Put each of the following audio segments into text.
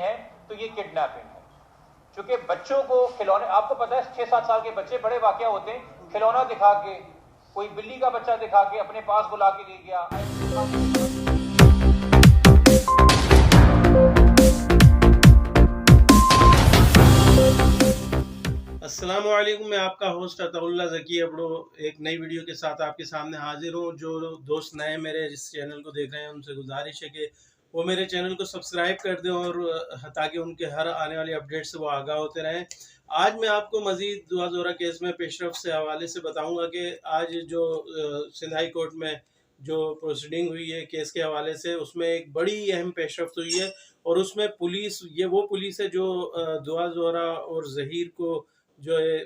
ہیں تو یہ کڈنیپنگ ہے. چونکہ بچوں کو کھلونے، آپ کو پتا ہے 6-7 سال کے بچے بڑے واقعہ ہوتے ہیں، کھلونا دکھا کے، کوئی بلی کا بچہ دکھا کے اپنے پاس بلا کے لے گیا. السلام علیکم، میں آپ کا ہوسٹ عطا اللہ ذکی ابڑو ایک نئی ویڈیو کے ساتھ آپ کے سامنے حاضر ہوں. جو دوست نئے میرے اس چینل کو دیکھ رہے ہیں ان سے گزارش ہے کہ وہ میرے چینل کو سبسکرائب کر دیں اور تاکہ ان کے ہر آنے والی اپڈیٹ سے وہ آگاہ ہوتے رہیں. آج میں آپ کو مزید دعا زورہ کیس میں پیش رفت سے حوالے سے بتاؤں گا کہ آج جو سندھ ہائی کورٹ میں جو پروسیڈنگ ہوئی ہے کیس کے حوالے سے، اس میں ایک بڑی اہم پیش رفت ہوئی ہے. اور اس میں پولیس، یہ وہ پولیس ہے جو دعا زورہ اور ظہیر کو جو ہے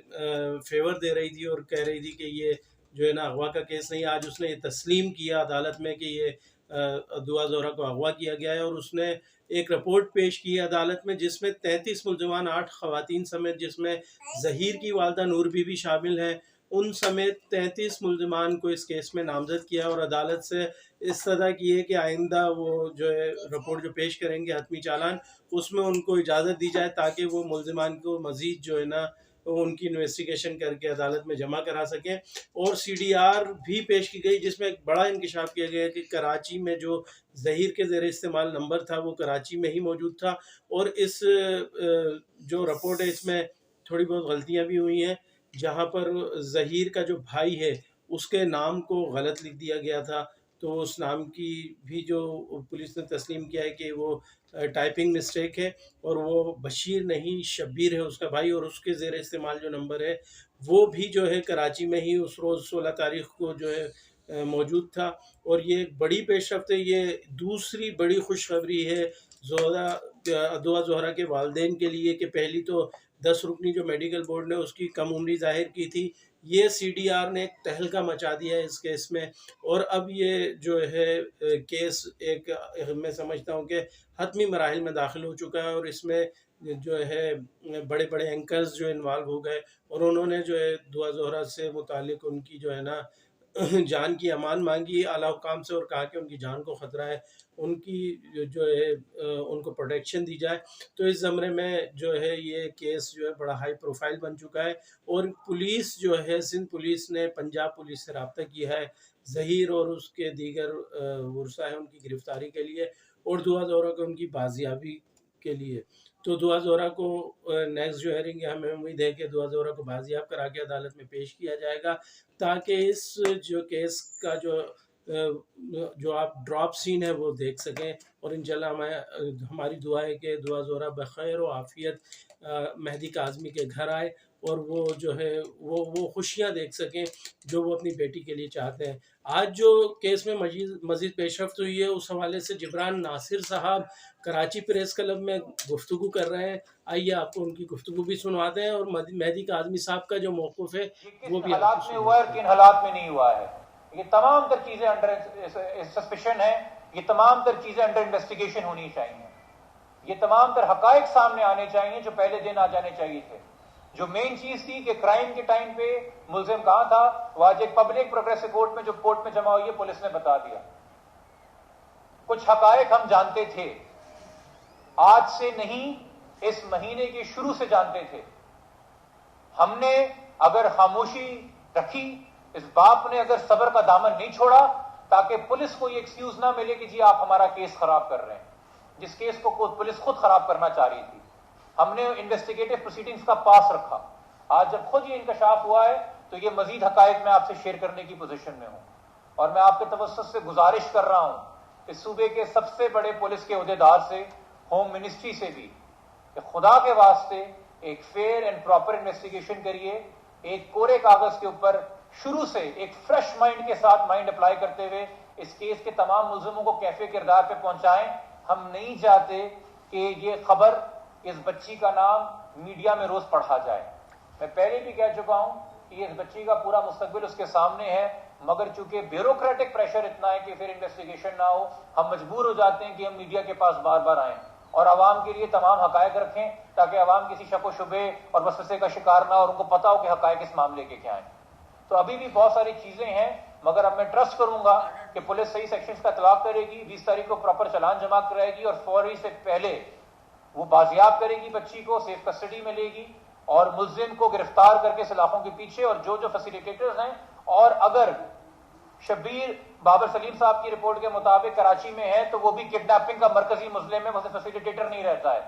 فیور دے رہی تھی اور کہہ رہی تھی کہ یہ جو ہے نا اغوا کا کیس نہیں. آج اس نے یہ تسلیم کیا عدالت میں کہ یہ دعا زورہ کو اغوا کیا گیا ہے، اور اس نے ایک رپورٹ پیش کی عدالت میں جس میں 33 ملزمان، 8 خواتین سمیت، جس میں ظہیر کی والدہ نور بی بھی شامل ہیں، ان سمیت 33 ملزمان کو اس کیس میں نامزد کیا اور عدالت سے استدعا کی ہے کہ آئندہ وہ جو ہے رپورٹ جو پیش کریں گے حتمی چالان، اس میں ان کو اجازت دی جائے تاکہ وہ ملزمان کو مزید جو ہے نا ان کی انویسٹیگیشن کر کے عدالت میں جمع کرا سکیں. اور سی ڈی آر بھی پیش کی گئی جس میں ایک بڑا انکشاف کیا گیا کہ کراچی میں جو ظہیر کے زیر استعمال نمبر تھا وہ کراچی میں ہی موجود تھا. اور اس جو رپورٹ ہے اس میں تھوڑی بہت غلطیاں بھی ہوئی ہیں، جہاں پر ظہیر کا جو بھائی ہے اس کے نام کو غلط لکھ دیا گیا تھا، تو اس نام کی بھی جو پولیس نے تسلیم کیا ہے کہ وہ ٹائپنگ مسٹیک ہے، اور وہ بشیر نہیں شبیر ہے اس کا بھائی، اور اس کے زیر استعمال جو نمبر ہے وہ بھی جو ہے کراچی میں ہی اس روز 16 تاریخ کو جو ہے موجود تھا. اور یہ ایک بڑی پیش رفت ہے. یہ دوسری بڑی خوشخبری ہے دعا زہرہ کے والدین کے لیے کہ پہلی تو 10 رکنی جو میڈیکل بورڈ نے اس کی کم عمری ظاہر کی تھی، یہ سی ڈی آر نے ایک تہلکہ مچا دیا ہے اس کیس میں. اور اب یہ جو ہے کیس ایک میں سمجھتا ہوں کہ حتمی مراحل میں داخل ہو چکا ہے، اور اس میں جو ہے بڑے بڑے اینکرز جو انوالو ہو گئے، اور انہوں نے جو ہے دعا زہرہ سے متعلق ان کی جو ہے نا جان کی امان مانگی اعلیٰ حکام سے، اور کہا کہ ان کی جان کو خطرہ ہے، ان کی جو ہے ان کو پروٹیکشن دی جائے. تو اس زمرے میں جو ہے یہ کیس جو ہے بڑا ہائی پروفائل بن چکا ہے، اور پولیس جو ہے سندھ پولیس نے پنجاب پولیس سے رابطہ کیا ہے ظہیر اور اس کے دیگر ورثاء ہیں ان کی گرفتاری کے لیے، اور دعا زہرہ کو ان کی بازیابی کے لیے. تو دعا زہرہ کو نیکسٹ جو ہیئرنگ ہے ہمیں امید ہے کہ دعا زہرہ کو بازیاب کرا کے عدالت میں پیش کیا جائے گا، تاکہ اس جو کیس کا جو آپ ڈراپ سین ہے وہ دیکھ سکیں. اور انشاءاللہ ہماری دعا ہے کہ دعا زہرہ بخیر و عافیت مہدی کاظمی کے گھر آئے، اور وہ جو ہے وہ خوشیاں دیکھ سکیں جو وہ اپنی بیٹی کے لیے چاہتے ہیں. آج جو کیس میں مزید پیش رفت ہوئی ہے اس حوالے سے جبران ناصر صاحب کراچی پریس کلب میں گفتگو کر رہے ہیں. آئیے آپ کو ان کی گفتگو بھی سنواتے ہیں، اور مہدی کاظمی صاحب کا جو موقف ہے وہ بھی حالات میں ہوا ہے اور کن حالات میں نہیں ہوا ہے. یہ تمام تر چیزیں انڈر سسپیشن ہیں، یہ تمام تر چیزیں انڈر انویسٹیگیشن ہونی چاہیے، یہ تمام تر حقائق سامنے آنے چاہیے جو پہلے دن آ جانے چاہیے تھے. جو مین چیز تھی کہ کرائم کے ٹائم پہ ملزم کہاں تھا، وہ آج ایک پبلک پروگریسو کورٹ میں جو کورٹ میں جمع ہوئی ہے پولیس نے بتا دیا. کچھ حقائق ہم جانتے تھے، آج سے نہیں، اس مہینے کے شروع سے جانتے تھے. ہم نے اگر خاموشی رکھی، اس باپ نے اگر صبر کا دامن نہیں چھوڑا، تاکہ پولیس کو یہ ایکسکیوز نہ ملے کہ جی آپ ہمارا کیس خراب کر رہے ہیں، جس کیس کو پولیس خود خراب کرنا چاہ رہی تھی. ہم نے انویسٹیگیٹو پروسیڈنگز کا پاس رکھا. آج جب خود یہ انکشاف ہوا ہے تو یہ مزید حقائق میں آپ سے شیئر کرنے کی پوزیشن میں ہوں، اور میں آپ کے توسط سے گزارش کر رہا ہوں اس صوبے کے سب سے بڑے پولیس کے عہدیدار سے، ہوم منسٹری سے بھی، کہ خدا کے واسطے ایک فیئر اینڈ پراپر انویسٹیگیشن کریے. ایک کورے کاغذ کے اوپر شروع سے ایک فریش مائنڈ کے ساتھ مائنڈ اپلائی کرتے ہوئے اس کیس کے تمام ملزموں کو کیفے کردار پہ پہنچائیں. ہم نہیں چاہتے کہ یہ خبر، اس بچی کا نام میڈیا میں روز پڑھا جائے. میں پہلے بھی کہہ چکا ہوں کہ اس بچی کا پورا مستقبل اس کے سامنے ہے، مگر چونکہ بیوروکریٹک پریشر اتنا ہے کہ پھر انویسٹیگیشن نہ ہو، ہم مجبور ہو جاتے ہیں کہ ہم میڈیا کے پاس بار بار آئیں اور عوام کے لیے تمام حقائق رکھیں، تاکہ عوام کسی شک و شبے اور وسوسے کا شکار نہ ہو اور ان کو پتا ہو کہ حقائق اس معاملے کے کیا ہیں. تو ابھی بھی بہت ساری چیزیں ہیں، مگر اب میں ٹرسٹ کروں گا کہ پولیس صحیح سیکشنز کا اطلاق کرے گی، 20 تاریخ کو پراپر چالان جمع کرائے گی، اور فوری سے پہلے وہ بازیاب کرے گی بچی کو، سیف کسٹڈی میں لے گی اور ملزم کو گرفتار کر کے سلاخوں کے پیچھے، اور جو فیسیلیٹیٹرز ہیں، اور اگر شبیر بابر سلیم صاحب کی رپورٹ کے مطابق کراچی میں ہے تو وہ بھی کڈنیپنگ کا مرکزی ملزم ہے، وہ فیسیلیٹیٹر نہیں رہتا ہے،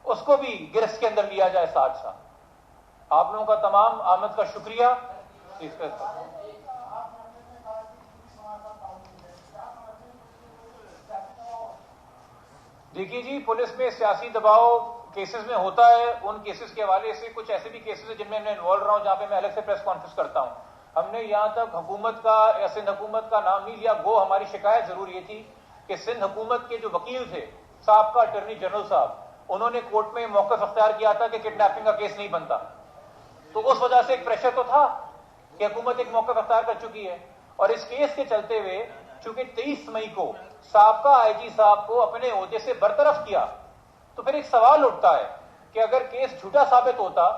اس کو بھی گرفت کے اندر لیا جائے ساتھ ساتھ۔ آپ لوگوں کا تمام آمد کا شکریہ۔ دیکھیے جی، پولیس میں سیاسی دباؤ کیسز میں ہوتا ہے، ان کیسز کے حوالے سے کچھ ایسے بھی کیسز ہیں جن میں میں انوالو رہا ہوں، جہاں پہ میں الگ سے پریس کانفرنس کرتا ہوں۔ ہم نے یہاں تک حکومت کا یا سندھ حکومت کا نام نہیں لیا، گو ہماری شکایت ضرور یہ تھی کہ سندھ حکومت کے جو وکیل تھے، سابقہ اٹارنی جنرل صاحب، انہوں نے کورٹ میں موقف اختیار کیا تھا کہ کڈنیپنگ کا کیس نہیں بنتا، تو اس وجہ سے ایک پریشر تو تھا کہ حکومت ایک موقف اختیار کر چکی ہے، اور اس کیس کے چلتے ہوئے چونکہ 23 مئی کو سابقہ آئی جی صاحب کو اپنے عہدے سے برطرف کیا، تو پھر ایک سوال اٹھتا ہے کہ اگر کیس جھوٹا ثابت ہوتا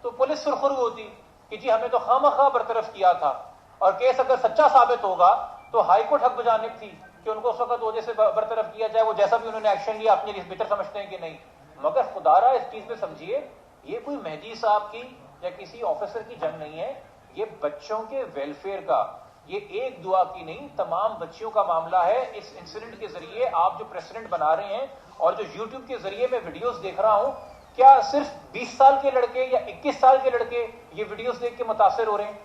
تو پولیس سرخرو ہوتی کہ جی ہمیں تو خواہ برطرف کیا تھا، اور کیس اگر سچا ثابت ہوگا تو ہائی کورٹ حق بجانب تھی کہ ان کو اس وقت عہدے سے برطرف کیا جائے، وہ جیسا بھی انہوں نے ایکشن لیا اپنے لیے بہتر سمجھتے ہیں کہ نہیں۔ مگر خدارہ اس چیز میں سمجھیے، یہ کوئی مہدی صاحب کی یا کسی آفیسر کی جنگ نہیں ہے، یہ بچوں کے ویلفیئر کا، یہ ایک دعا کی نہیں، تمام بچیوں کا معاملہ ہے۔ اس انسیڈنٹ کے ذریعے آپ جو پریسیڈنٹ بنا رہے ہیں اور جو یوٹیوب کے ذریعے میں ویڈیوز دیکھ رہا ہوں، کیا صرف 20 سال کے لڑکے یا 21 سال کے لڑکے یہ ویڈیوز دیکھ کے متاثر ہو رہے ہیں؟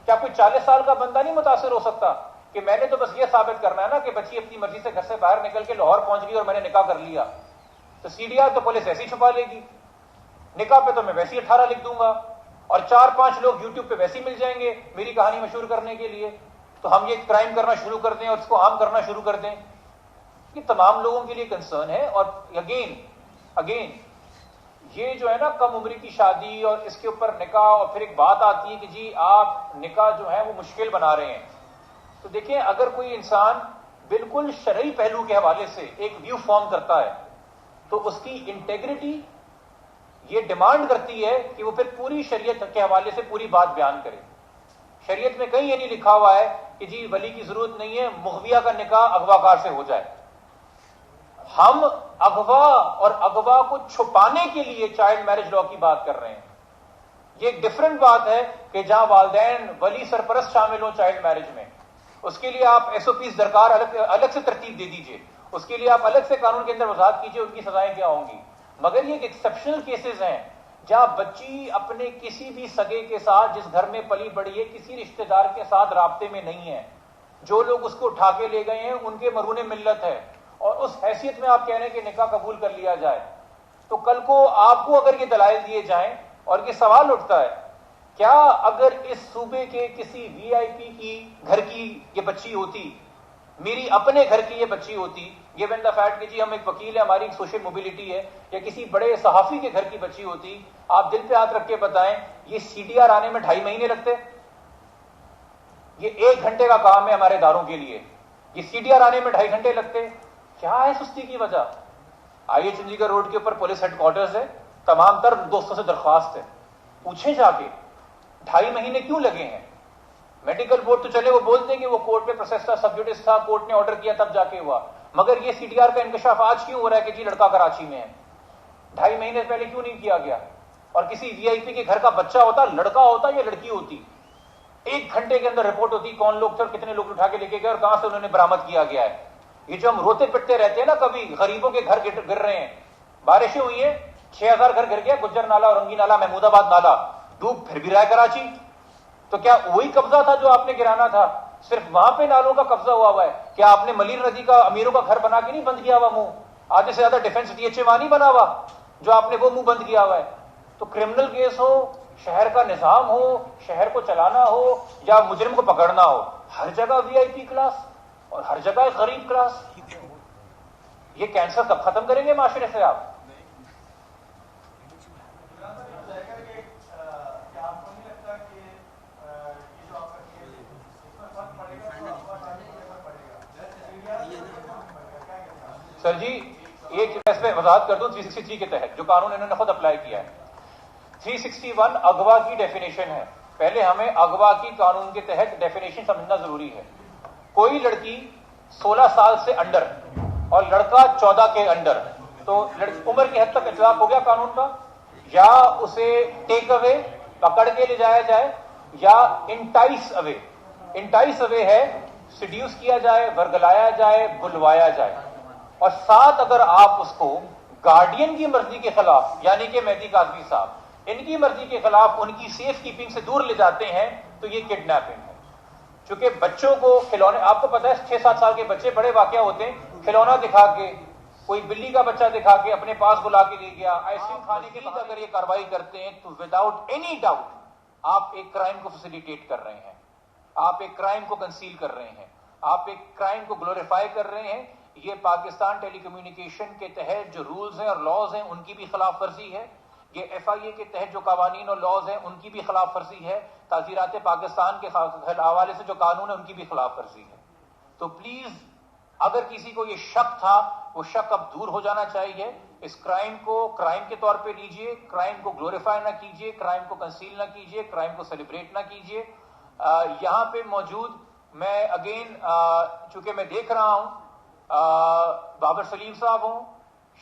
کیا کوئی 40 سال کا بندہ نہیں متاثر ہو سکتا کہ میں نے تو بس یہ ثابت کرنا ہے نا کہ بچی اپنی مرضی سے گھر سے باہر نکل کے لاہور پہنچ گئی اور میں نے نکاح کر لیا، تو سی ڈی آر تو پولیس ایسی چھپا لے گی، نکاح پہ تو میں ویسی 18 لکھ دوں گا، اور 4-5 لوگ یوٹیوب پہ ویسے ہی مل جائیں گے میری کہانی مشہور کرنے کے لیے، تو ہم یہ کرائم کرنا شروع کر دیں اور اس کو عام کرنا شروع کر دیں۔ یہ تمام لوگوں کے لیے کنسرن ہے۔ اور اگین یہ جو ہے نا کم عمری کی شادی اور اس کے اوپر نکاح، اور پھر ایک بات آتی ہے کہ جی آپ نکاح جو ہے وہ مشکل بنا رہے ہیں، تو دیکھیں اگر کوئی انسان بالکل شرعی پہلو کے حوالے سے ایک ویو فارم کرتا ہے تو اس کی انٹیگریٹی یہ ڈیمانڈ کرتی ہے کہ وہ پھر پوری شریعت کے حوالے سے پوری بات بیان کرے۔ شریعت میں کہیں یہ نہیں لکھا ہوا ہے کہ جی ولی کی ضرورت نہیں ہے، مغویہ کا نکاح اغوا کار سے ہو جائے۔ ہم اغوا اور اغوا کو چھپانے کے لیے چائلڈ میرج لا کی بات کر رہے ہیں۔ یہ ایک ڈفرنٹ بات ہے کہ جہاں والدین ولی سرپرست شامل ہوں چائلڈ میرج میں، اس کے لیے آپ ایس او پیز درکار الگ سے ترتیب دے دیجئے، اس کے لیے آپ الگ سے قانون کے اندر وضاحت کیجئے ان کی سزائیں کیا ہوں گی۔ مگر یہ ایک ایکسیپشنل کیسز ہیں جہاں بچی اپنے کسی بھی سگے کے ساتھ جس گھر میں پلی بڑھی ہے کسی رشتہ دار کے ساتھ رابطے میں نہیں ہے، جو لوگ اس کو اٹھا کے لے گئے ہیں ان کے مرہون ملت ہے، اور اس حیثیت میں آپ کہہ رہے ہیں کہ نکاح قبول کر لیا جائے، تو کل کو آپ کو اگر یہ دلائل دیے جائیں، اور یہ سوال اٹھتا ہے کیا اگر اس صوبے کے کسی وی آئی پی کی گھر کی یہ بچی ہوتی، میری اپنے گھر کی یہ بچی ہوتی، گیون دا فیکٹ کہ جی ہم ایک وکیل ہے، ہماری ایک سوشل موبیلٹی ہے، یا کسی بڑے صحافی کے گھر کی بچی ہوتی، آپ دل پہ ہاتھ رکھ کے بتائیں یہ سی ڈی آر آنے میں 2.5 مہینے لگتے؟ یہ 1 گھنٹے کا کام ہے ہمارے اداروں کے لیے، یہ سی ڈی آر آنے میں 2.5 گھنٹے لگتے؟ کیا ہے سستی کی وجہ؟ آئیے چندی گڑھ روڈ کے اوپر پولیس ہیڈ کوارٹرز ہے، تمام تر دوستوں سے درخواست ہے، پوچھیں جا کے 2.5 مہینے کیوں لگے ہیں؟ میڈیکل بورڈ تو چلے وہ بولتے ہیں کہ وہ کورٹ میں پروسیس تھا، سب جوڈس تھا، کورٹ نے آرڈر کیا تب جا کے ہوا، مگر یہ سی ڈی آر کا انکشاف آج کیوں ہو رہا ہے کہ جی لڑکا کراچی میں ہے؟ 2.5 مہینے پہلے کیوں نہیں کیا گیا؟ اور کسی وی آئی پی کے گھر کا بچہ ہوتا، لڑکا ہوتا یا لڑکی ہوتی، 1 گھنٹے کے اندر رپورٹ ہوتی کون لوگ تھے اور کتنے لوگ اٹھا کے لے کے گئے اور کہاں سے انہوں نے برآمد کیا گیا ہے۔ یہ جو ہم روتے پٹتے رہتے ہیں نا، کبھی غریبوں کے گھر گر رہے ہیں، بارشیں ہوئی ہیں 6000 گھر گر گیا، گجر نالا، اورنگی نالا، محمود آباد نالا ڈوب، پھر بھی رہا ہے کراچی، تو کیا وہی قبضہ تھا جو آپ نے گرانا تھا؟ صرف وہاں پہ نالوں کا قبضہ ہوا ہے، کیا آپ نے ملیر ندی کا امیروں کا گھر بنا کے نہیں بند کیا ہوا منہ؟ آدھے سے زیادہ ڈیفنس ڈی ایچ اے وہاں نہیں بنا ہوا جو آپ نے وہ منہ بند کیا ہوا ہے؟ تو کرمنل کیس ہو، شہر کا نظام ہو، شہر کو چلانا ہو یا مجرم کو پکڑنا ہو، ہر جگہ وی آئی پی کلاس اور ہر جگہ ایک غریب کلاس۔ یہ کینسر کب ختم کریں گے معاشرے سے آپ؟ سر جی ایک اس پہ وضاحت کر دوں، 363 کے تحت جو قانون انہوں نے خود اپلائی کیا ہے، 361 اغوا کی ڈیفینیشن ہے۔ پہلے ہمیں اغوا کی قانون کے تحت ڈیفینیشن سمجھنا ضروری ہے۔ کوئی لڑکی 16 سال سے انڈر اور لڑکا 14 کے انڈر تو عمر کی حد تک اطلاق ہو گیا قانون کا، یا اسے ٹیک اوے پکڑ کے لے جایا جائے، یا انٹائس اوے. انٹائس اوے ہے سیڈیوس کیا جائے، ورگلایا جائے، بلوایا جائے، اور ساتھ اگر آپ اس کو گارڈین کی مرضی کے خلاف، یعنی کہ مہدی کاظمی صاحب ان کی مرضی کے خلاف ان کی سیف کیپنگ سے دور لے جاتے ہیں تو یہ کڈنیپنگ ہے. چونکہ بچوں کو کھلونے، آپ کو پتا ہے 6-7 سال کے بچے بڑے واقعہ ہوتے ہیں، کھلونا دکھا کے، کوئی بلی کا بچہ دکھا کے اپنے پاس بلا کے لے گیا، آئس کریم کھانے کے بعد اگر یہ کارروائی کرتے ہیں تو وداؤٹ اینی ڈاؤٹ آپ ایک کرائم کو فیسیلیٹیٹ کر رہے ہیں، آپ ایک کرائم کو کنسیل کر رہے ہیں، آپ ایک کرائم کو گلوریفائی کر رہے ہیں. یہ پاکستان ٹیلی کمیونیکیشن کے تحت جو رولز ہیں اور لاز ہیں ان کی بھی خلاف ورزی ہے، یہ ایف آئی اے کے تحت جو قوانین اور لاز ہیں ان کی بھی خلاف ورزی ہے، تعزیرات پاکستان کے حوالے سے جو قانون ہے ان کی بھی خلاف ورزی ہے. تو پلیز اگر کسی کو یہ شک تھا وہ شک اب دور ہو جانا چاہیے. اس کرائم کو کرائم کے طور پہ لیجئے، کرائم کو گلوریفائی نہ کیجئے، کرائم کو کنسیل نہ کیجئے، کرائم کو سیلیبریٹ نہ کیجئے. یہاں پہ موجود میں اگین چونکہ میں دیکھ رہا ہوں بابر سلیم صاحب ہوں،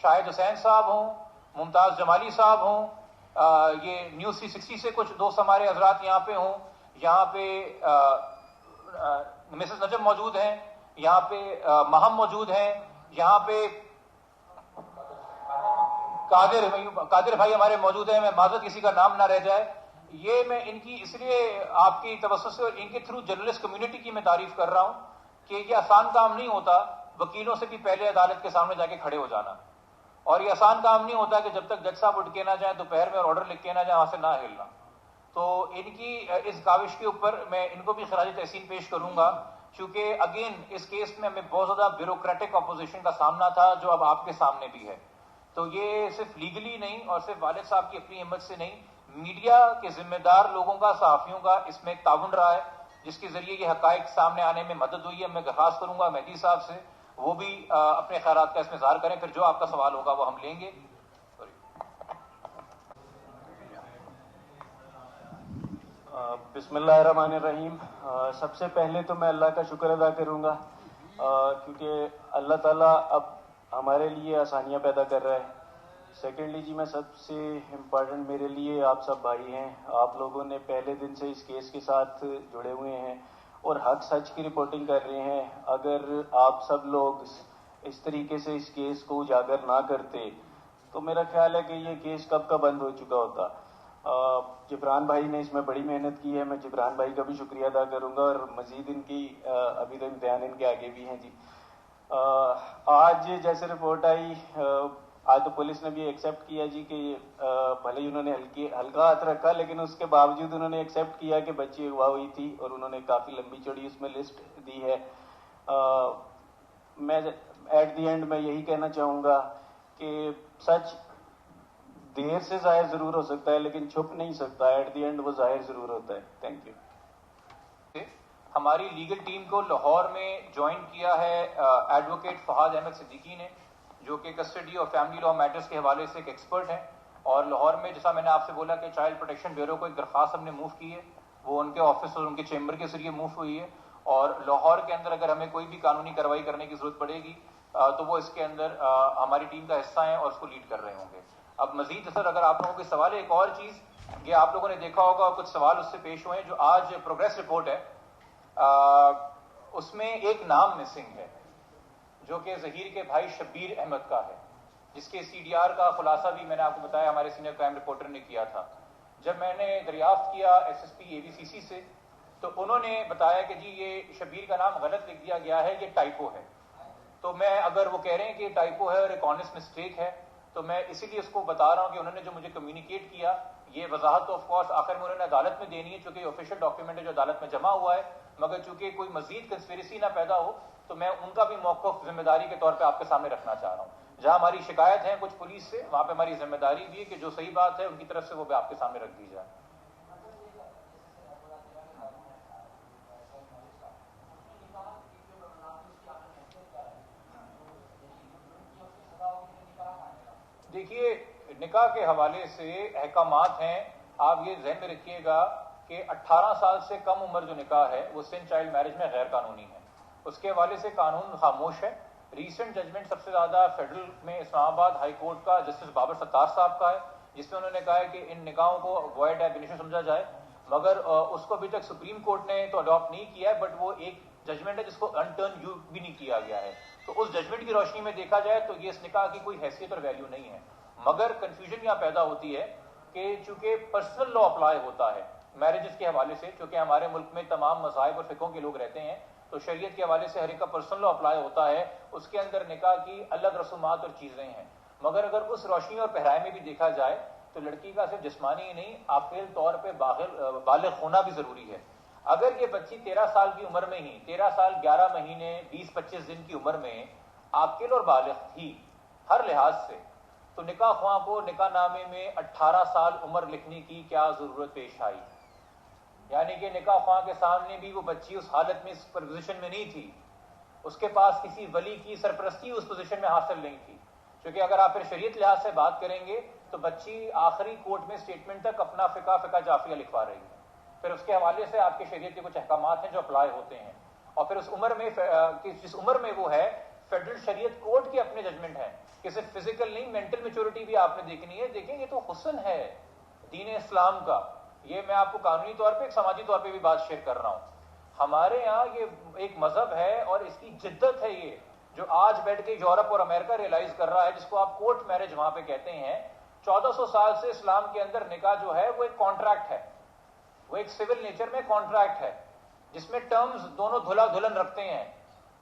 شاہد حسین صاحب ہوں، ممتاز جمالی صاحب ہوں، یہ نیوز 360 سے کچھ دوست ہمارے حضرات یہاں پہ ہوں، یہاں پہ مسز نجم موجود ہیں، یہاں پہ مہم موجود ہیں، یہاں پہ قادر بھائی ہمارے موجود ہیں. میں معذرت کسی کا نام نہ رہ جائے. یہ میں ان کی اس لیے آپ کی توسط سے اور ان کے تھرو جرنلسٹ کمیونٹی کی میں تعریف کر رہا ہوں کہ یہ آسان کام نہیں ہوتا وکیلوں سے بھی پہلے عدالت کے سامنے جا کے کھڑے ہو جانا، اور یہ آسان کام نہیں ہوتا کہ جب تک جج صاحب اٹھ کے نہ جائیں دوپہر میں اور آرڈر لکھ کے نہ جائیں وہاں سے نہ ہلنا. تو ان کی اس کاوش کے اوپر میں ان کو بھی خراج تحسین پیش کروں گا، چونکہ اگین اس کیس میں ہمیں بہت زیادہ بیوروکریٹک اپوزیشن کا سامنا تھا جو اب آپ کے سامنے بھی ہے. تو یہ صرف لیگلی نہیں اور صرف والد صاحب کی اپنی ہمت سے نہیں، میڈیا کے ذمہ دار لوگوں کا، صحافیوں کا اس میں تعاون رہا ہے جس کے ذریعے یہ حقائق سامنے آنے میں مدد ہوئی ہے. میں درخواست کروں گا مہدی صاحب سے وہ بھی اپنے خیرات کا اس میں اظہار کریں، پھر جو آپ کا سوال ہوگا وہ ہم لیں گے. بسم اللہ الرحمن الرحیم. سب سے پہلے تو میں اللہ کا شکر ادا کروں گا کیونکہ اللہ تعالیٰ اب ہمارے لیے آسانیاں پیدا کر رہا ہے. سیکنڈلی جی میں سب سے امپورٹنٹ میرے لیے آپ سب بھائی ہیں، آپ لوگوں نے پہلے دن سے اس کیس کے ساتھ جڑے ہوئے ہیں اور حق سچ کی رپورٹنگ کر رہے ہیں. اگر آپ سب لوگ اس طریقے سے اس کیس کو اجاگر نہ کرتے تو میرا خیال ہے کہ یہ کیس کب کا بند ہو چکا ہوتا. جبران بھائی نے اس میں بڑی محنت کی ہے، میں جبران بھائی کا بھی شکریہ ادا کروں گا، اور مزید ان کی ابھی تو امتحان ان کے آگے بھی ہیں. جی آج جیسے رپورٹ آئی، آج تو پولیس نے بھی ایکسیپٹ کیا جی کہ بھلے ہی انہوں نے ہلکا ہاتھ رکھا لیکن اس کے باوجود انہوں نے ایکسیپٹ کیا کہ بچی اغوا ہوئی تھی، اور انہوں نے کافی لمبی چوڑی اس میں لسٹ دی ہے. میں ایٹ دی اینڈ میں یہی کہنا چاہوں گا کہ سچ دیر سے ظاہر ضرور ہو سکتا ہے لیکن چھپ نہیں سکتا، ایٹ دی اینڈ وہ ظاہر ضرور ہوتا ہے. Thank you. ہماری لیگل ٹیم کو لاہور میں جوائن کیا ہے ایڈوکیٹ فہد احمد صدیقی نے، جو کہ کسٹڈی اور فیملی لا میٹرز کے حوالے سے ایک ایکسپرٹ ہیں. اور لاہور میں جیسا میں نے آپ سے بولا کہ چائلڈ پروٹیکشن بیورو کو ایک درخواست ہم نے موو کی ہے، وہ ان کے آفس اور ان کے چیمبر کے ذریعے موو ہوئی ہے. اور لاہور کے اندر اگر ہمیں کوئی بھی قانونی کارروائی کرنے کی ضرورت پڑے گی تو وہ اس کے اندر ہماری ٹیم کا حصہ ہیں اور اس کو لیڈ کر رہے ہوں گے. اب مزید سر اگر آپ لوگوں کے سوال ہے، ایک اور چیز یہ آپ لوگوں نے دیکھا ہوگا اور کچھ سوال اس سے پیش ہوئے ہیں، جو آج پروگریس رپورٹ ہے اس میں ایک نام مسنگ ہے جو کہ ظہیر کے بھائی شبیر احمد کا ہے، جس کے سی ڈی آر کا خلاصہ بھی میں نے آپ کو بتایا ہمارے سینئر کرائم رپورٹر نے کیا تھا. جب میں نے دریافت کیا ایس ایس پی اے بی سی سی سے تو انہوں نے بتایا کہ جی یہ شبیر کا نام غلط لکھ دیا گیا ہے، یہ ٹائپو ہے. تو میں اگر وہ کہہ رہے ہیں کہ یہ ٹائپو ہے اور ایک آنیسٹ مسٹیک ہے تو میں اسی لیے اس کو بتا رہا ہوں کہ انہوں نے جو مجھے کمیونیکیٹ کیا یہ وضاحت تو آف کورس آخر میں انہوں نے عدالت میں دینی ہے چونکہ یہ آفیشیل ڈاکیومنٹ ہے جو عدالت میں جمع ہوا ہے، مگر چونکہ کوئی مزید کنسپیریسی نہ پیدا ہو تو میں ان کا بھی موقف ذمہ داری کے طور پہ آپ کے سامنے رکھنا چاہ رہا ہوں. جہاں ہماری شکایت ہے کچھ پولیس سے وہاں پہ ہماری ذمہ داری بھی ہے کہ جو صحیح بات ہے ان کی طرف سے وہ بھی آپ کے سامنے رکھ دی جائے. دیکھیے نکاح کے حوالے سے احکامات ہیں، آپ یہ ذہن میں رکھیے گا کہ 18 سال سے کم عمر جو نکاح ہے وہ سن چائلڈ میرج میں غیر قانونی ہے. اس کے حوالے سے قانون خاموش ہے. ریسنٹ ججمنٹ سب سے زیادہ فیڈرل میں اسلام آباد ہائی کورٹ کا جسٹس بابر ستار صاحب کا ہے، جس میں انہوں نے کہا ہے کہ ان نکاحوں کو وائڈ ایب انیشو سمجھا جائے، مگر اس کو ابھی تک سپریم کورٹ نے تو اڈاپٹ نہیں کیا ہے، بٹ وہ ایک ججمنٹ ہے جس کو انٹرن یو بھی نہیں کیا گیا ہے. تو اس ججمنٹ کی روشنی میں دیکھا جائے تو یہ اس نکاح کی کوئی حیثیت اور ویلیو نہیں ہے. مگر کنفیوژن یہاں پیدا ہوتی ہے کہ چونکہ پرسنل لا اپلائی ہوتا ہے میرجز کے حوالے سے، چونکہ ہمارے ملک میں تمام مذاہب اور فقہوں کے لوگ رہتے ہیں، تو شریعت کے حوالے سے ہر ایک کا پرسنل لا اپلائی ہوتا ہے، اس کے اندر نکاح کی الگ رسومات اور چیزیں ہیں. مگر اگر اس روشنی اور پہرائے میں بھی دیکھا جائے تو لڑکی کا صرف جسمانی ہی نہیں، عاقل طور پہ بالغ ہونا بھی ضروری ہے. اگر یہ بچی 13 سال کی عمر میں ہی 13 سال 11 مہینے 20-25 دن کی عمر میں عاقل اور بالغ تھی ہر لحاظ سے، تو نکاح خواہ کو نکاح نامے میں 18 سال عمر لکھنے کی کیا ضرورت پیش آئی؟ یعنی کہ نکاح خواہ کے سامنے بھی وہ بچی اس حالت میں اس پوزیشن میں نہیں تھی، اس کے پاس کسی ولی کی سرپرستی اس پوزیشن میں حاصل نہیں تھی. کیونکہ اگر آپ پھر شریعت لحاظ سے بات کریں گے تو بچی آخری کورٹ میں اسٹیٹمنٹ تک اپنا فقہ جعفریہ لکھوا رہی ہے. پھر اس کے حوالے سے آپ کے شریعت کے کچھ احکامات ہیں جو اپلائی ہوتے ہیں، اور پھر اس عمر میں جس عمر میں وہ ہے فیڈرل شریعت کورٹ کے اپنے ججمنٹ ہیں کہ صرف فزیکل نہیں، مینٹل میچورٹی بھی آپ نے دیکھنی ہے. دیکھیں یہ تو حسن ہے دین اسلام کا. یہ میں آپ کو قانونی طور پہ ایک سماجی طور پہ بھی بات شیئر کر رہا ہوں. ہمارے یہاں یہ ایک مذہب ہے اور اس کی جدت ہے، یہ جو آج بیٹھ کے یورپ اور امریکہ ریئلائز کر رہا ہے، جس کو آپ کورٹ میرج وہاں پہ کہتے ہیں. 1400 سال سے اسلام کے اندر نکاح جو ہے وہ ایک کانٹریکٹ ہے، وہ ایک سول نیچر میں کانٹریکٹ ہے جس میں ٹرمز دونوں دھلا دھلن رکھتے ہیں.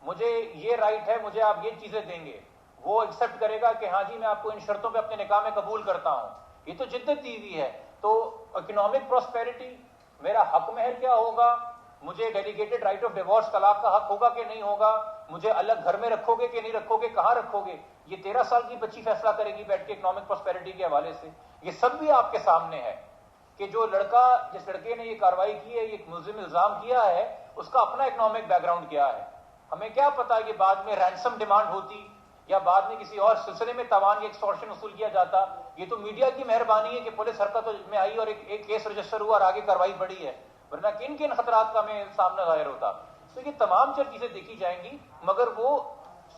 مجھے یہ رائٹ ہے، مجھے آپ یہ چیزیں دیں گے، وہ ایکسپٹ کرے گا کہ ہاں جی میں آپ کو ان شرطوں پہ اپنے نکاح میں قبول کرتا ہوں. یہ تو جدت دی ہوئی ہے. تو اکنامک پراسپیرٹی، میرا حق مہر کیا ہوگا، مجھے ڈیلیگیٹڈ رائٹ آف ڈیورس طلاق کا حق ہوگا کہ نہیں ہوگا، مجھے الگ گھر میں رکھو گے کہ نہیں رکھو گے، کہاں رکھو گے، یہ 13 سال کی بچی فیصلہ کرے گی بیٹھ کے اکنامک پراسپیرٹی کے حوالے سے. یہ سب بھی آپ کے سامنے ہے کہ جو لڑکا، جس لڑکے نے یہ کارروائی کی ہے، یہ ملزم الزام کیا ہے، اس کا اپنا اکنامک بیک گراؤنڈ کیا ہے. ہمیں کیا پتا کہ بعد میں رینسم ڈیمانڈ ہوتی یا بعد میں کسی اور سلسلے میں تاوان یا ایکسٹورشن وصول کیا جاتا. یہ تو میڈیا کی مہربانی ہے کہ پولیس حرکت میں آئی اور ایک کیس رجسٹر ہوا اور آگے کارروائی بڑھی ہے، ورنہ کن کن خطرات کا ہمیں سامنا ظاہر ہوتا. تو یہ تمام چیزیں دیکھی جائیں گی، مگر وہ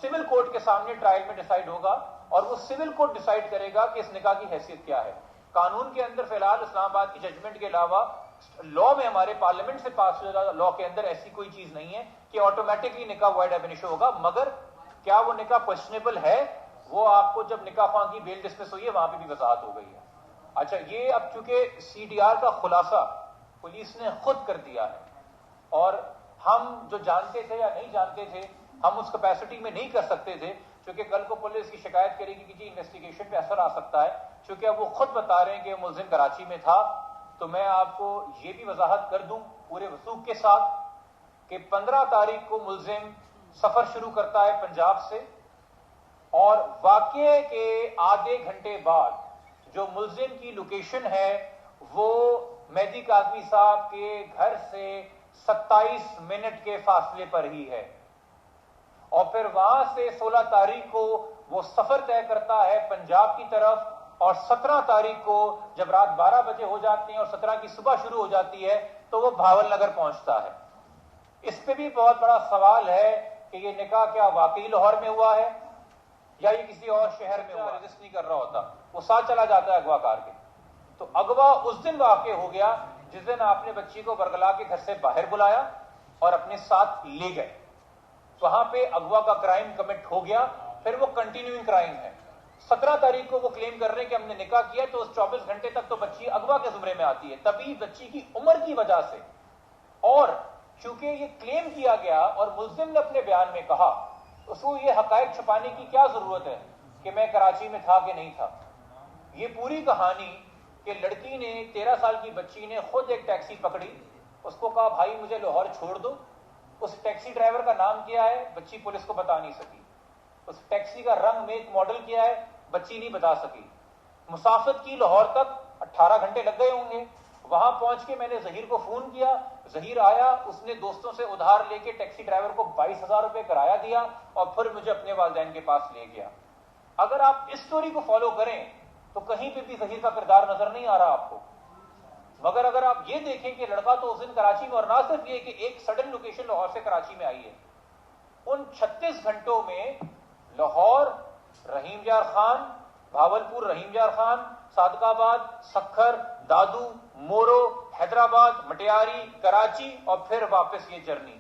سول کورٹ کے سامنے ٹرائل میں ڈیسائیڈ ہوگا اور وہ سول کورٹ ڈیسائیڈ کرے گا کہ اس نکاح کی حیثیت کیا ہے. قانون کے اندر فی الحال اسلام آباد کی ججمنٹ کے علاوہ لا میں، ہمارے پارلیمنٹ سے پاس شدہ لا کے اندر ایسی کوئی چیز نہیں ہے کہ آٹومیٹکلی نکاح وائڈ ایب انیشو ہوگا. مگر کیا وہ نکاح کوشچنیبل ہے، وہ آپ کو جب نکاح خواہ کی بیل ڈسمس ہوئی ہے وہاں پہ بھی وضاحت ہو گئی ہے. اچھا، یہ اب چونکہ سی ڈی آر کا خلاصہ پولیس نے خود کر دیا ہے اور ہم جو جانتے تھے یا نہیں جانتے تھے ہم اس کیپیسٹی میں نہیں کر سکتے تھے، چونکہ کل کو پولیس کی شکایت کرے گی کہ جی انویسٹیگیشن پہ اثر آ سکتا ہے. چونکہ اب وہ خود بتا رہے ہیں کہ ملزم کراچی میں تھا، تو میں آپ کو یہ بھی وضاحت کر دوں پورے وثوق کے ساتھ کہ 15 تاریخ کو ملزم سفر شروع کرتا ہے پنجاب سے، اور واقعے کے آدھے گھنٹے بعد جو ملزم کی لوکیشن ہے وہ مہدی کاظمی صاحب کے گھر سے 27 منٹ کے فاصلے پر ہی ہے. اور پھر وہاں سے 16 تاریخ کو وہ سفر طے کرتا ہے پنجاب کی طرف، اور 17 تاریخ کو جب رات 12 بجے ہو جاتے ہیں اور 17 کی صبح شروع ہو جاتی ہے تو وہ بھاول نگر پہنچتا ہے. اس پہ بھی بہت بڑا سوال ہے کہ یہ نکاح کیا واقعی لاہور میں ہوا ہے یا یہ کسی اور شہر میں ہوا. رجسٹ نہیں کر رہا ہوتا، وہ ساتھ چلا جاتا ہے اغوا کار کے. تو اغوا اس دن واقع ہو گیا جس دن آپ نے بچی کو برگلا کے گھر سے باہر بلایا اور اپنے ساتھ لے گئے. وہاں پہ اغوا کا کرائم کمٹ ہو گیا، پھر وہ کنٹینیوئنگ کرائم ہے. 17 تاریخ کو وہ کلیم کر رہے ہیں کہ ہم نے نکاح کیا، تو اس 24 گھنٹے تک تو بچی اغوا کے زمرے میں آتی ہے. تبھی بچی کی عمر کی وجہ سے، اور چونکہ یہ کلیم کیا گیا اور ملزم نے اپنے بیان میں کہا، اس کو یہ حقائق چھپانے کی کیا ضرورت ہے کہ میں کراچی میں تھا کہ نہیں تھا. یہ پوری کہانی کہ لڑکی نے 13 سال کی بچی نے خود ایک ٹیکسی پکڑی، اس کو کہا بھائی مجھے لاہور چھوڑ دو. اس ٹیکسی ڈرائیور کا نام کیا ہے بچی پولیس کو بتا نہیں سکی. اس ٹیکسی کا رنگ میک ماڈل کیا ہے بچی نہیں بتا سکی. مسافت کی لاہور تک 18 گھنٹے لگ گئے ہوں گے. وہاں پہنچ کے میں نے ظہیر کو فون کیا، ظہیر آیا، اس نے دوستوں سے ادھار لے کے ٹیکسی ڈرائیور کو 22,000 روپے کرایہ دیا اور پھر مجھے اپنے والدین کے پاس لے گیا. اگر آپ اس سٹوری کو فالو کریں تو کہیں پہ بھی ظہیر کا کردار نظر نہیں آ رہا آپ کو. مگر اگر آپ یہ دیکھیں کہ لڑکا تو اس دن کراچی میں، اور نہ صرف یہ کہ ایک سڈن لوکیشن لاہور سے کراچی میں آئی ہے، ان 36 گھنٹوں میں لاہور رحیم یار خان، بھاولپور رحیم یار خان، صادق آباد، سکھر، دادو، مورو، حیدرآباد، مٹیاری، کراچی، اور پھر واپس یہ جرنی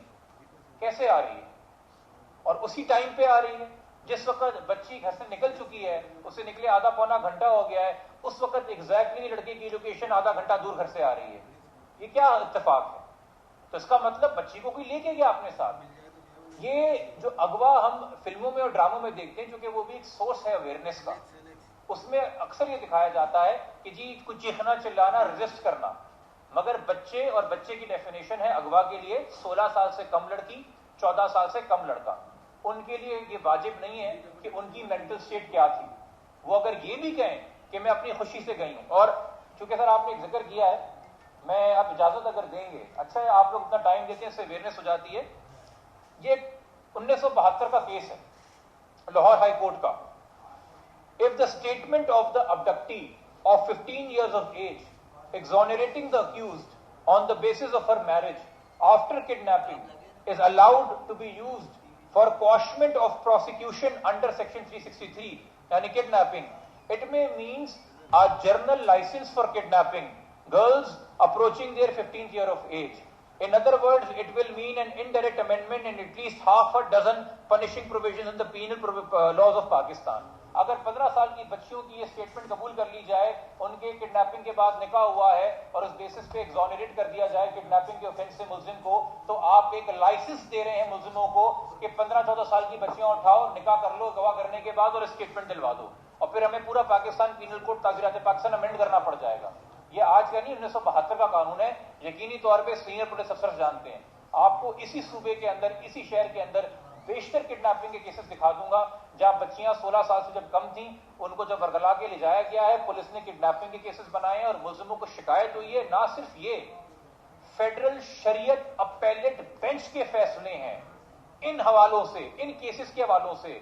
کیسے آ رہی ہے؟ اور اسی ٹائم پہ آ رہی ہے جس وقت بچی گھر سے نکل چکی ہے، اسے نکلے آدھا پونا گھنٹہ ہو گیا ہے، اس وقت ایگزیکٹلی لڑکے کی لوکیشن آدھا گھنٹہ دور گھر سے آ رہی ہے. یہ کیا اتفاق ہے؟ تو اس کا مطلب بچی کو کوئی لے کے گیا اپنے ساتھ. یہ جو اغوا ہم فلموں میں اور ڈراموں میں دیکھتے ہیں، کیونکہ وہ بھی ایک سورس ہے اویئرنیس کا، اس میں اکثر یہ دکھایا جاتا ہے کہ جی کچھ چیخنا چلانا، ریزسٹ کرنا، مگر بچے اور بچے کی ڈیفینیشن ہے اغوا کے لیے 16 سال سے کم لڑکی، 14 سال سے کم لڑکا. ان کے لیے یہ واجب نہیں ہے کہ ان کی مینٹل سٹیٹ کیا تھی. وہ اگر یہ بھی کہیں کہ میں اپنی خوشی سے گئی ہوں، اور چونکہ سر آپ نے ایک ذکر کیا ہے، میں اب اجازت اگر دیں گے، اچھا ہے آپ لوگ اتنا ٹائم دیتے ہیں، اس سے اویئرنیس ہو جاتی ہے. یہ 1972 کا کیس ہے لاہور ہائی کورٹ کا. If the statement of the abductee of 15 years of age exonerating the accused on the basis of her marriage after kidnapping is allowed to be used for quashment of prosecution under section 363, yani kidnapping, it may means a general license for kidnapping girls approaching their 15th year of age. In other words, it will mean an indirect amendment in at least half a dozen punishing provisions in the penal laws of Pakistan. اگر 15 سال کی بچیوں کی یہ statement قبول کر لی جائے، ان کے کڈنیپنگ کے بعد نکاح ہوا ہے، اور اس بیسس پہ ایگزونریٹ کر دیا جائے کڈنیپنگ کے اوفینس سے ملزم کو، تو آپ ایک لائسنس دے رہے ہیں ملزموں کو کہ 15-14 سال کی بچیاں اٹھاؤ، نکاح کر لو گواہ کرنے کے بعد، اور اسٹیٹمنٹ دلوا دو، اور پھر ہمیں پورا پاکستان پینل کوڈ تعزیرات پاکستان امینڈ کرنا پڑ جائے گا. یہ آج کا نہیں، 1972 کا قانون ہے. یقینی طور پہ سینئر پولیس افسر جانتے ہیں. آپ کو اسی صوبے کے اندر، اسی شہر کے اندر بیشتر کڈنیپنگ کے کیسز دکھا دوں گا جہاں بچیاں 16 سال سے جب کم تھیں، ان کو جب ورگلا کے لے جایا گیا ہے، پولیس نے کڈنیپنگ کے کیسز بنائے ہیں اور ملزموں کو شکایت ہوئی ہے. نہ صرف یہ، فیڈرل شریعت اپیلیٹ بینچ کے فیصلے ہیں ان حوالوں سے، ان کیسز کے حوالوں سے،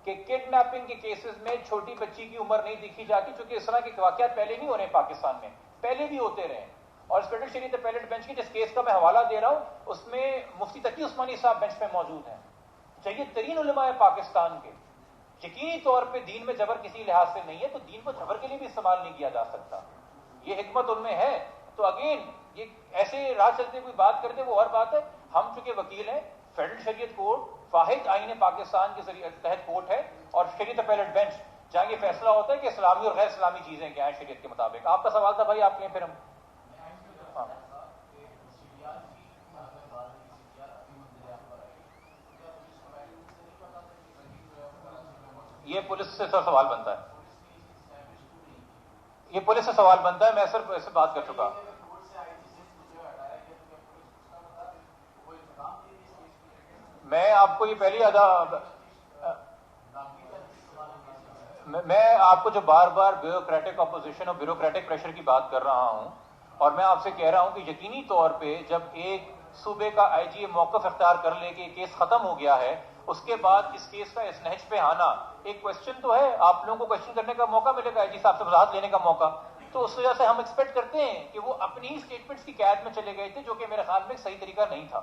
کہ کڈنیپنگ کے کیسز میں چھوٹی بچی کی عمر نہیں دیکھی جاتی، چونکہ اس طرح کے واقعات پہلے نہیں ہو رہے ہیں پاکستان میں، پہلے بھی ہوتے رہے. اور فیڈرل شریعت اپیلیٹ بینچ کی جس کیس کا میں حوالہ دے رہا ہوں، اس میں مفتی تقی عثمانی صاحب بینچ پہ موجود ہیں، جید ترین علماء پاکستان کے. یقینی طور پہ دین میں جبر کسی لحاظ سے نہیں ہے، تو دین کو جبر کے لیے بھی استعمال نہیں کیا جا سکتا. یہ حکمت ان میں ہے. تو اگین یہ ایسے راہ چلتے کوئی بات کرتے وہ اور بات ہے. ہم چونکہ وکیل ہیں، فیڈرل شریعت کورٹ واحد آئین پاکستان کے ذریعے تحت کورٹ ہے، اور شریعت اپیلیٹ بینچ جہاں یہ فیصلہ ہوتا ہے کہ اسلامی اور غیر اسلامی چیزیں کیا ہیں شریعت کے مطابق. آپ کا سوال تھا بھائی، آپ کے پھر ہم یہ پولیس سے سوال بنتا ہے، یہ پولیس سے سوال بنتا ہے. میں صرف ایسے بات کر چکا. میں آپ کو یہ پہلی میں آپ کو جو بار بار بیوروکریٹک اپوزیشن اور بیوروکریٹک پریشر کی بات کر رہا ہوں، اور میں آپ سے کہہ رہا ہوں کہ یقینی طور پہ جب ایک صوبے کا آئی جی موقف اختیار کر لے کہ کیس ختم ہو گیا ہے، اس کے بعد اس کیس کا اس نہج پہ آنا ایک کوشچن تو ہے. آپ لوگوں کو کوشچن کرنے کا موقع ملے گا، آئی جی صاحب سے وضاحت لینے کا موقع. تو اس وجہ سے ہم ایکسپیکٹ کرتے ہیں کہ وہ اپنی ہی اسٹیٹمنٹس کی قید میں چلے گئے تھے، جو کہ میرے خیال میں صحیح طریقہ نہیں تھا.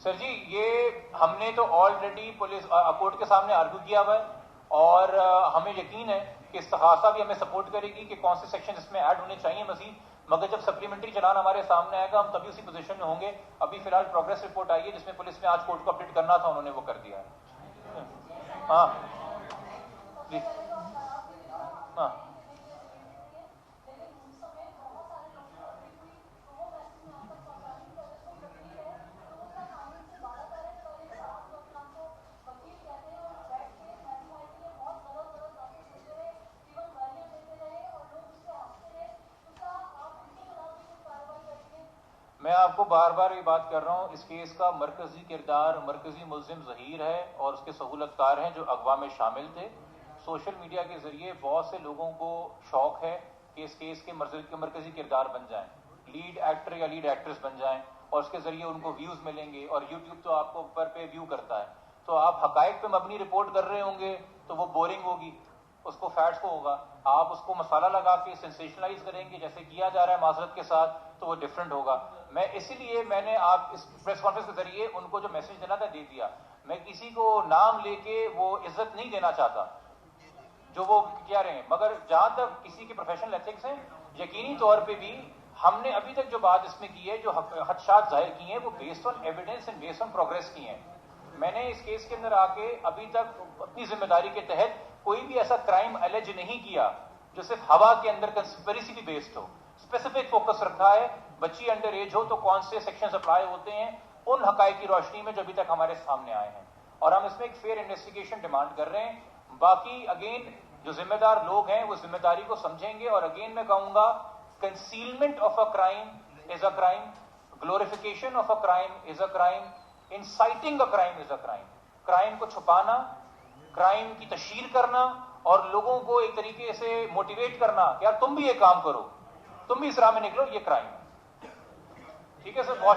سر جی، یہ ہم نے تو آلریڈی پولیس کورٹ کے سامنے آرگو کیا ہوا ہے، اور ہمیں یقین ہے کہ استغاثہ بھی ہمیں سپورٹ کرے گی کہ کون سے سیکشن اس میں ایڈ ہونے چاہیے مزید. مگر جب سپلیمنٹری چلان ہمارے سامنے آئے گا، ہم تبھی اسی پوزیشن میں ہوں گے. ابھی فی الحال پروگریس رپورٹ آئی ہے جس میں پولیس نے آج کورٹ کو اپڈیٹ کرنا تھا، انہوں نے وہ کر دیا ہے. ہاں جی ہاں میں آپ کو بار بار یہ بات کر رہا ہوں، اس کیس کا مرکزی کردار، مرکزی ملزم ظہیر ہے اور اس کے سہولت کار ہیں جو اغوا میں شامل تھے. سوشل میڈیا کے ذریعے بہت سے لوگوں کو شوق ہے کہ اس کیس کے مرکزی کردار بن جائیں، لیڈ ایکٹر یا لیڈ ایکٹریس بن جائیں، اور اس کے ذریعے ان کو ویوز ملیں گے، اور یوٹیوب تو آپ کو پر پہ ویو کرتا ہے. تو آپ حقائق پہ مبنی رپورٹ کر رہے ہوں گے تو وہ بورنگ ہوگی، اس کو فیٹس کو ہوگا. آپ اس کو مسالہ لگا کے سینسیشنلائز کریں گے جیسے کیا جا رہا ہے معذرت کے ساتھ, تو وہ ڈفرینٹ ہوگا. میں اسی لیے میں نے آپ اس پریس کانفرنس کے ذریعے ان کو جو میسج دینا تھا دے دیا. میں کسی کو نام لے کے وہ عزت نہیں دینا چاہتا جو وہ کیا رہے ہیں, مگر جہاں تک کسی کے پروفیشنل ایتھکس ہیں, یقینی طور پہ بھی ہم نے ابھی تک جو بات اس میں کی ہے, جو خدشات ظاہر کیے ہیں, وہ based on evidence and based on progress کی ہیں. میں نے اس کیس کے اندر آ کے ابھی تک اپنی ذمہ داری کے تحت کوئی بھی ایسا کرائم الج نہیں کیا جو صرف ہوا کے اندر کنسپریسی بھی بیسڈ ہو. اسپیسیفک فوکس رکھا ہے, بچی انڈر ایج ہو تو کون سے سیکشنز اپلائی ہوتے ہیں, ان حقائق کی روشنی میں جو ابھی تک ہمارے سامنے آئے ہیں, اور ہم اس میں ایک فیئر انویسٹیگیشن ڈیمانڈ کر رہے ہیں. باقی اگین جو ذمہ دار لوگ ہیں وہ ذمہ داری کو سمجھیں گے, اور اگین میں کہوں گا concealment of a crime is a crime, glorification of a crime is a crime, inciting a crime is a crime. Crime کو چھپانا, کرائم کی تشہیر کرنا اور لوگوں کو ایک طریقے سے موٹیویٹ کرنا کہ یار تم بھی یہ کام کرو, تم بھی اس راہ میں نکلو, یہ کرائم ہے. ٹھیک ہے سر, بہت